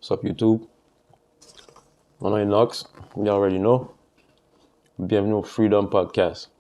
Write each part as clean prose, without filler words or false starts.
What's up YouTube? Mon nom est Nox, you already know. Bienvenue au Freedom Podcast.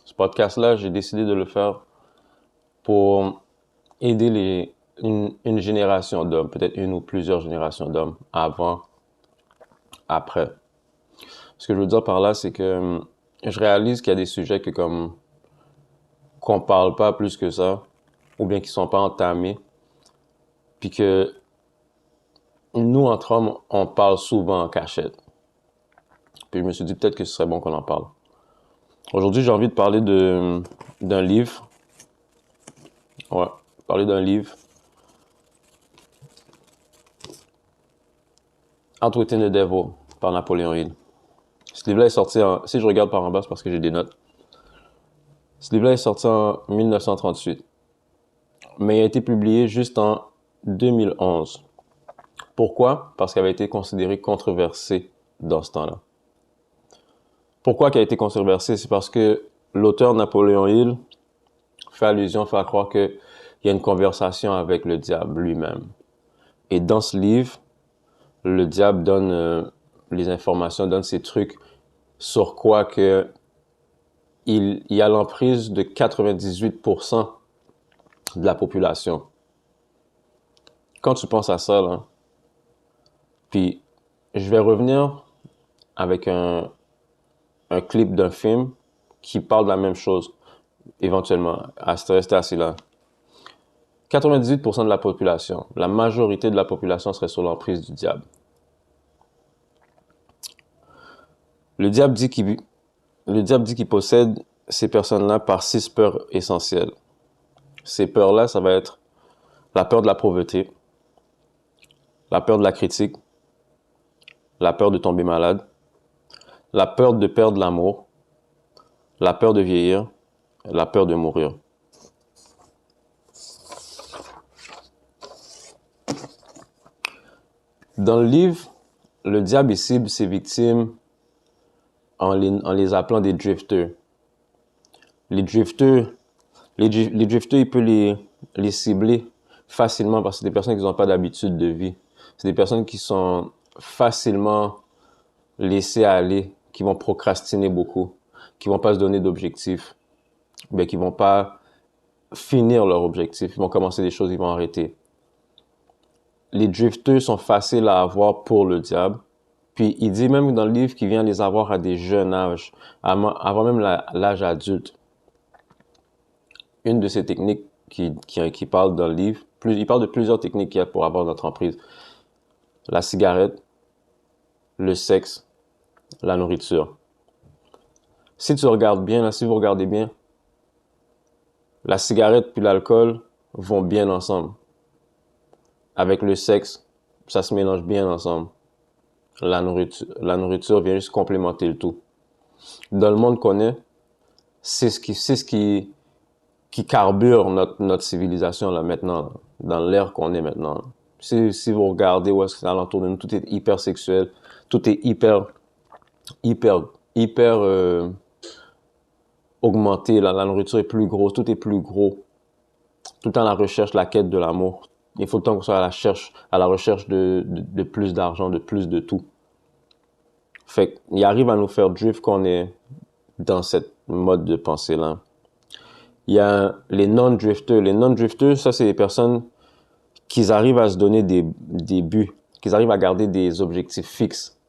Ce podcast-là, j'ai décidé de le faire pour aider une génération d'hommes, peut-être une ou plusieurs générations d'hommes, avant, après. Ce que je veux dire par là, c'est que je réalise qu'il y a des sujets qu'on parle pas plus que ça, ou bien qui sont pas entamés, puis que nous, entre hommes, on parle souvent en cachette. Puis je me suis dit peut-être que ce serait bon qu'on en parle. Aujourd'hui, j'ai envie de parler d'un livre. Ouais, parler d'un livre. Outwitting the Devil par Napoléon Hill. Ce livre-là est sorti si je regarde par en bas, c'est parce que j'ai des notes. Ce livre-là est sorti en 1938. Mais il a été publié juste en 2011. Pourquoi? Parce qu'il avait été considéré controversé dans ce temps-là. Pourquoi qu'il a été controversé? C'est parce que l'auteur Napoléon Hill fait allusion, fait croire qu'il y a une conversation avec le diable lui-même. Et dans ce livre, le diable donne les informations, donne ses trucs sur quoi que il y a l'emprise de 98% de la population. Quand tu penses à ça, là, puis je vais revenir avec un clip d'un film qui parle de la même chose, éventuellement, à rester assis là. 98% de la population, la majorité de la population serait sous l'emprise du diable. Le diable dit qu'il possède ces personnes-là par 6 peurs essentielles. Ces peurs-là, ça va être la peur de la pauvreté, la peur de la critique, la peur de tomber malade, la peur de perdre l'amour, la peur de vieillir, la peur de mourir. Dans le livre, le diable cible ses victimes en les appelant des drifters. Les drifters, il peut les cibler facilement parce que c'est des personnes qui n'ont pas d'habitude de vie. C'est des personnes qui sont facilement laissées aller, qui vont procrastiner beaucoup, qui vont pas se donner d'objectifs, mais qui vont pas finir leur objectif. Ils vont commencer des choses, ils vont arrêter. Les drifters sont faciles à avoir pour le diable. Puis il dit même dans le livre qu'il vient les avoir à des jeunes âges, avant même l'âge adulte. Une de ces techniques qui parle dans le livre, il parle de plusieurs techniques qu'il y a pour avoir notre emprise. La cigarette, le sexe, la nourriture. Si tu regardes bien, là, si vous regardez bien, la cigarette puis l'alcool vont bien ensemble. Avec le sexe, ça se mélange bien ensemble. La nourriture vient juste complémenter le tout. Dans le monde qu'on est, c'est ce qui carbure notre civilisation là maintenant, là, dans l'ère qu'on est maintenant. Là. Si vous regardez où est-ce que c'est alentour de nous, tout est hyper sexuel, tout est hyper augmenté. Là. La nourriture est plus grosse, tout est plus gros. Tout le temps la recherche, la quête de l'amour. Il faut le temps qu'on soit à la recherche de plus d'argent, de plus de tout. Fait qu'il arrive à nous faire drift qu'on est dans cette mode de pensée-là. Il y a les non-drifters. Les non-drifters, ça, c'est des personnes qui arrivent à se donner des buts, qui arrivent à garder des objectifs fixes.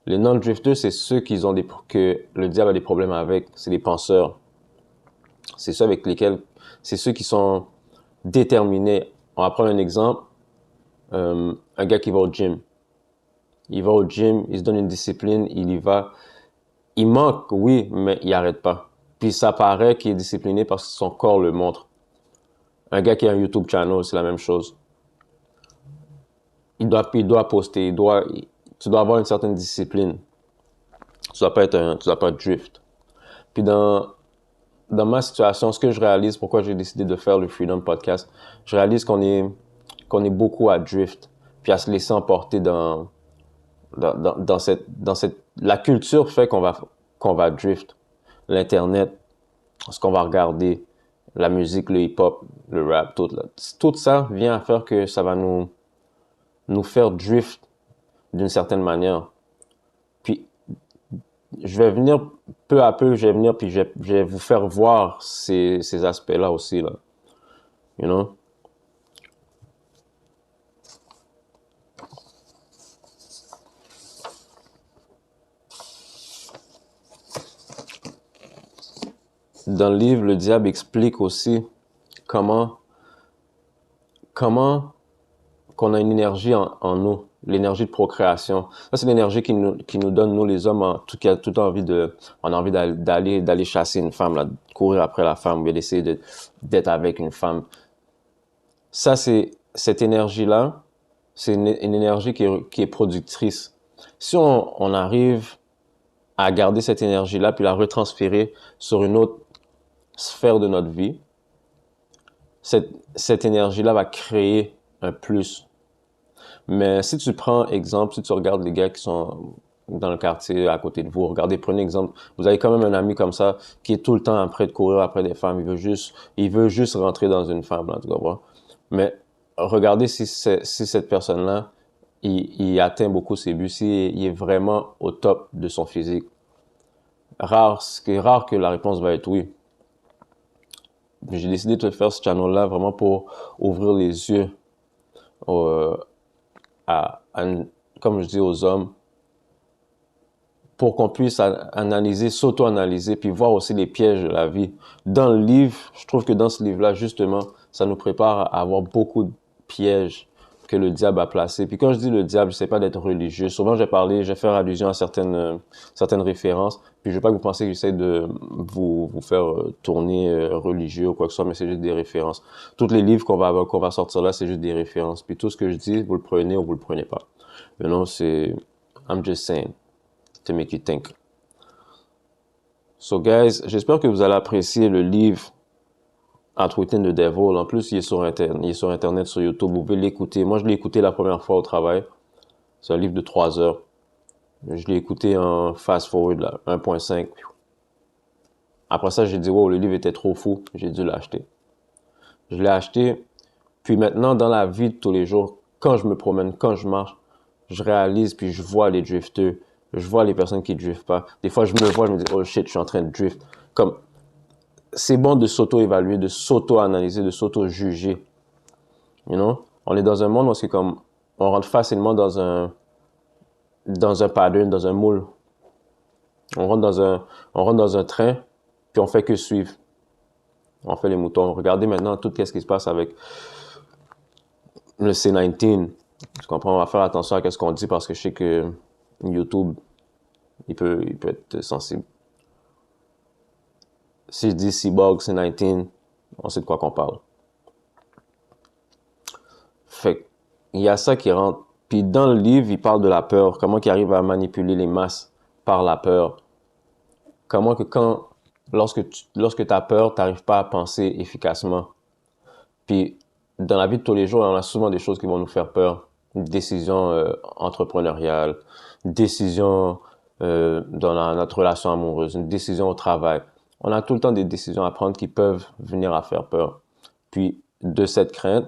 Les non-drifters, c'est ceux que le diable a des problèmes avec. C'est les penseurs. C'est ceux avec lesquels, c'est ceux qui sont déterminés. On va prendre un exemple. Un gars qui va au gym. Il va au gym, il se donne une discipline, il y va. Il manque, oui, mais il n'arrête pas. Puis ça paraît qu'il est discipliné parce que son corps le montre. Un gars qui a un YouTube channel, c'est la même chose. Il doit poster, tu dois avoir une certaine discipline. Tu dois pas drift. Puis dans ma situation, ce que je réalise, pourquoi j'ai décidé de faire le Freedom Podcast, je réalise qu'on est beaucoup à drift, puis à se laisser emporter dans la culture fait qu'on va drift. L'internet, ce qu'on va regarder, la musique, le hip-hop, le rap, tout ça vient à faire que ça va nous nous faire drift d'une certaine manière. Puis, je vais venir peu à peu, je vais venir, puis je vais vous faire voir ces aspects-là aussi, là. You know? Dans le livre, le diable explique aussi comment, comment qu'on a une énergie en nous, l'énergie de procréation. Ça, c'est l'énergie qui nous donne, nous les hommes, tout qui a tout envie de, on a envie d'aller chasser une femme, là, de courir après la femme, ou bien d'essayer d'être avec une femme. Ça, c'est, cette énergie-là, c'est une énergie qui est productrice. Si on arrive à garder cette énergie-là, puis la retransférer sur une autre sphère de notre vie, cette énergie-là va créer un plus. Mais si tu prends exemple, si tu regardes les gars qui sont dans le quartier à côté de vous, regardez, prenez exemple, vous avez quand même un ami comme ça qui est tout le temps en train de courir après des femmes, il veut juste rentrer dans une femme, là, tu comprends? Mais regardez si cette personne-là, il atteint beaucoup ses buts, il est vraiment au top de son physique. C'est rare que la réponse va être oui. J'ai décidé de faire ce channel-là vraiment pour ouvrir les yeux comme je dis aux hommes, pour qu'on puisse analyser, s'auto-analyser, puis voir aussi les pièges de la vie. Dans le livre, je trouve que dans ce livre-là, justement, ça nous prépare à avoir beaucoup de pièges que le diable a placés. Puis quand je dis le diable, je sais pas d'être religieux. Souvent, je vais faire allusion à certaines références. Puis je veux pas que vous pensiez que j'essaie de vous faire tourner religieux ou quoi que ce soit, mais c'est juste des références. Tous les livres qu'on va sortir là, c'est juste des références. Puis tout ce que je dis, vous le prenez ou vous le prenez pas. Mais non, I'm just saying to make you think. So guys, j'espère que vous allez apprécier le livre Outwitting the Devil. En plus, il est sur Internet, sur YouTube. Vous pouvez l'écouter. Moi, je l'ai écouté la première fois au travail. C'est un livre de 3 heures. Je l'ai écouté en fast-forward, là, 1.5. Après ça, j'ai dit, wow, le livre était trop fou. J'ai dû l'acheter. Je l'ai acheté. Puis maintenant, dans la vie de tous les jours, quand je me promène, quand je marche, je réalise, puis je vois les drifters. Je vois les personnes qui driftent pas. Des fois, je me vois, je me dis, oh shit, je suis en train de drift. Comme, c'est bon de s'auto-évaluer, de s'auto-analyser, de s'auto-juger. You know? On est dans un monde où c'est comme, on rentre facilement dans un pattern, dans un moule. On rentre dans un train, puis on fait que suivre. On fait les moutons. Regardez maintenant tout ce qui se passe avec le C19. Tu comprends? On va faire attention à ce qu'on dit parce que je sais que YouTube, il peut être sensible. Si je dis Cyborg, C19, on sait de quoi qu'on parle. Fait il y a ça qui rentre. Puis dans le livre, il parle de la peur. Comment il arrive à manipuler les masses par la peur. Comment que lorsque tu as peur, tu n'arrives pas à penser efficacement. Puis dans la vie de tous les jours, on a souvent des choses qui vont nous faire peur. Une décision entrepreneuriale, une décision dans notre relation amoureuse, une décision au travail. On a tout le temps des décisions à prendre qui peuvent venir à faire peur. Puis de cette crainte,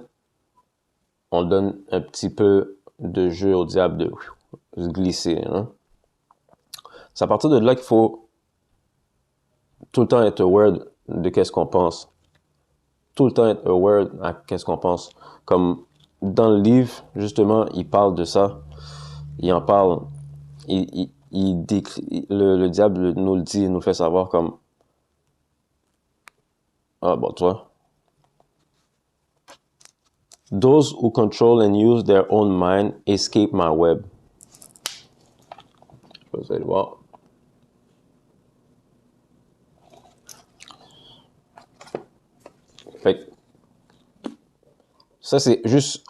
on donne un petit peu de jeu au diable de se glisser. Hein? C'est à partir de là qu'il faut tout le temps être aware de qu'est-ce qu'on pense. Tout le temps être aware à qu'est-ce qu'on pense. Comme dans le livre, justement, il parle de ça. Il en parle. Le diable nous le dit, nous le fait savoir comme... Ah, bon, toi. Those who control and use their own mind escape my web. Vous allez voir. Fait ça, c'est juste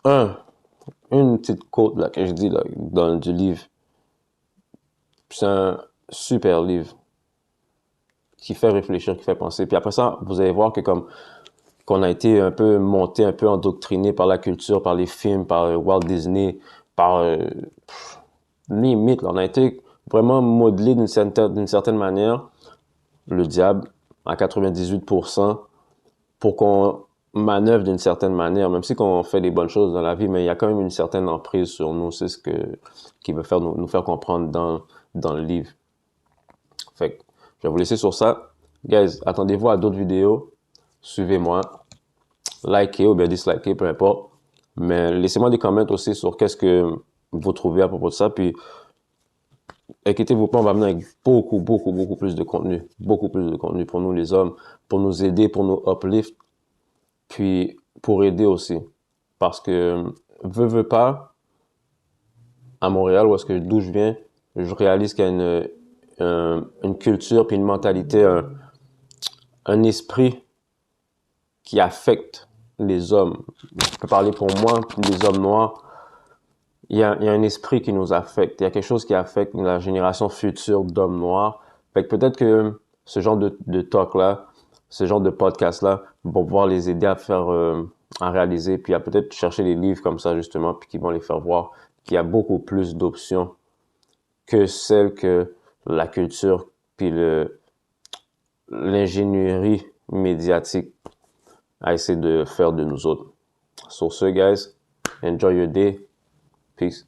une petite quote là, que je dis là, dans du livre. C'est un super livre qui fait réfléchir, qui fait penser. Puis après ça, vous allez voir que comme qu'on a été un peu monté, un peu endoctriné par la culture, par les films, par Walt Disney, par limite, là, on a été vraiment modelé d'une certaine manière, le diable, à 98%, pour qu'on manœuvre d'une certaine manière, même si on fait des bonnes choses dans la vie, mais il y a quand même une certaine emprise sur nous. C'est ce qui veut faire nous faire comprendre dans le livre. Fait que je vais vous laisser sur ça. Guys, attendez-vous à d'autres vidéos. Suivez-moi. Likez ou bien dislikez, peu importe. Mais laissez-moi des commentaires aussi sur qu'est-ce que vous trouvez à propos de ça. Puis, inquiétez-vous pas, on va venir avec beaucoup plus de contenu. Beaucoup plus de contenu pour nous les hommes, pour nous aider, pour nous uplift. Puis, pour aider aussi. Parce que, veux pas, à Montréal, d'où je viens, je réalise qu'il y a une culture puis une mentalité, un esprit qui affecte les hommes. Je peux parler pour moi, les hommes noirs. Il y a un esprit qui nous affecte. Il y a quelque chose qui affecte la génération future d'hommes noirs. Fait que peut-être que ce genre de talk-là, ce genre de podcast-là, vont pouvoir les aider à faire, à réaliser, puis à peut-être chercher des livres comme ça, justement, puis qui vont les faire voir qu'il y a beaucoup plus d'options que celles que la culture puis l'ingénierie médiatique a essayé de faire de nous autres. Sur ce, guys, enjoy your day. Peace.